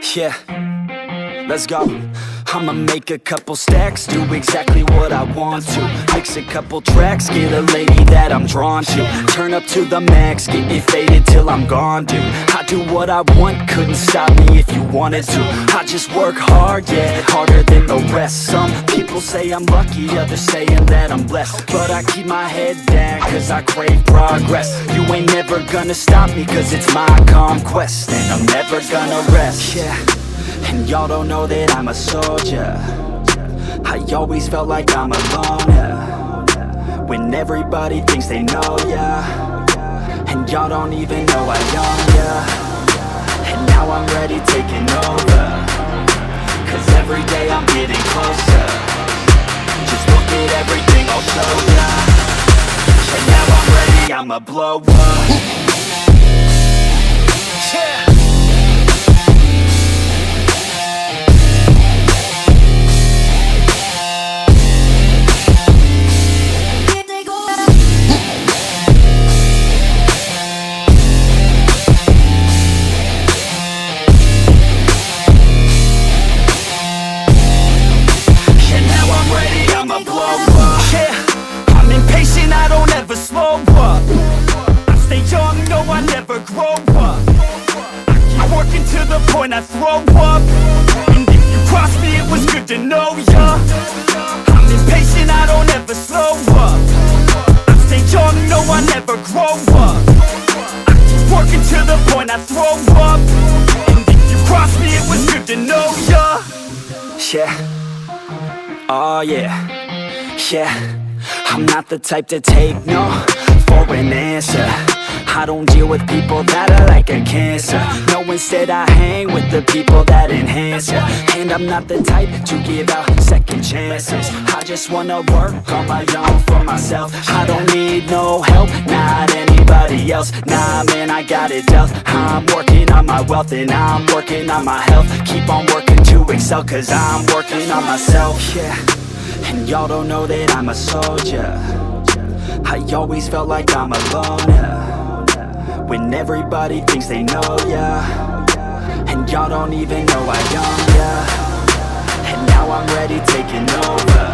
Yeah, let's go. I'ma make a couple stacks, do exactly what I want to. Mix a couple tracks, get a lady that I'm drawn to. Turn up to the max, get me faded till I'm gone, dude. I do what I want, couldn't stop me if you wanted to. I just work hard, yeah, harder than the rest. Some people say I'm lucky, others saying that I'm blessed. But I keep my head down, cause I crave progress. You ain't never gonna stop me, cause it's my conquest. And I'm never gonna rest, yeah. And y'all don't know that I'm a soldier. I always felt like I'm alone, yeah. When everybody thinks they know, yeah. And y'all don't even know I own, yeah. And now I'm ready taking over, cause every day I'm getting closer. Just look at everything I'll show ya. And now I'm ready, I'ma blow up. Yeah. I throw up, and if you cross me, it was good to know ya. I'm impatient, I don't ever slow up. I stay young, no, I never grow up. I keep working to the point I throw up, and if you cross me, it was good to know ya. Yeah, oh yeah, yeah. I'm not the type to take no for an answer. I don't deal with people that are like a cancer. No, instead I hang with the people that enhance ya. And I'm not the type to give out second chances. I just wanna work on my own for myself. I don't need no help, not anybody else. Nah man, I got it dealt. I'm working on my wealth and I'm working on my health. Keep on working to excel, cause I'm working on myself. Yeah, and y'all don't know that I'm a soldier. I always felt like I'm alone, yeah. When everybody thinks they know, yeah. And y'all don't even know I own, yeah. And now I'm ready taking over,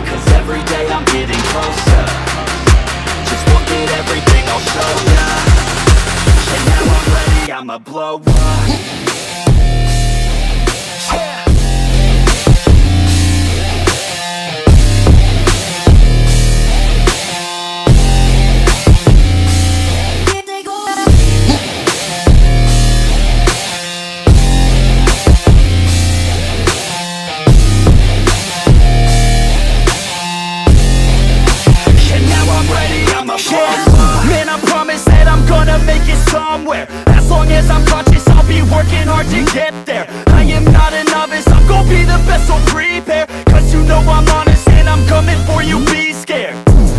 cause every day I'm getting closer. Just look at everything I'll show ya. And now I'm ready, I'ma blow up. Man, I promise that I'm gonna make it somewhere. As long as I'm conscious, I'll be working hard to get there. I am not a novice, I'm gonna be the best, so prepare. Cause you know I'm honest and I'm coming for you, be scared.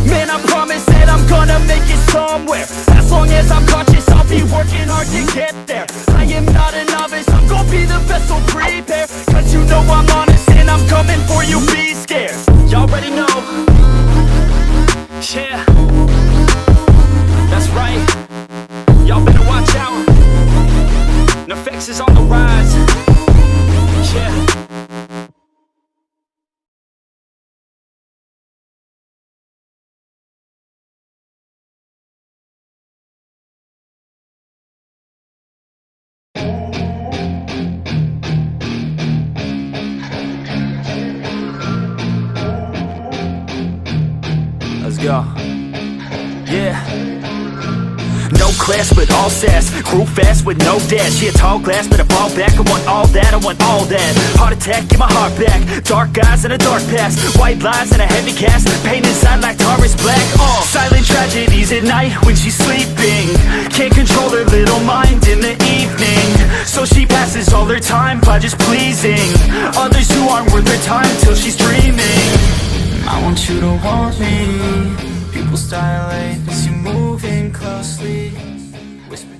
Man, I promise that I'm gonna make it somewhere. As long as I'm conscious, I'll be working hard to get there. I am not a novice, I'm gonna be the best, so prepare. Cause you know I'm honest and I'm coming for you, be scared. Y'all already know. Yeah, that's right. Y'all better watch out. NEFFEX is on the rise. Yeah. Let's go. Yeah. No class but all sass, grew fast with no dash. Yeah, tall glass but I fall back. I want all that, I want all that. Heart attack, get my heart back. Dark eyes and a dark past, white lies and a heavy cast. Pain inside like tar is black. Silent tragedies at night when she's sleeping. Can't control her little mind in the evening. So she passes all her time by just pleasing others who aren't worth her time till she's dreaming. I want you to want me. People style as you moving closely. Whisper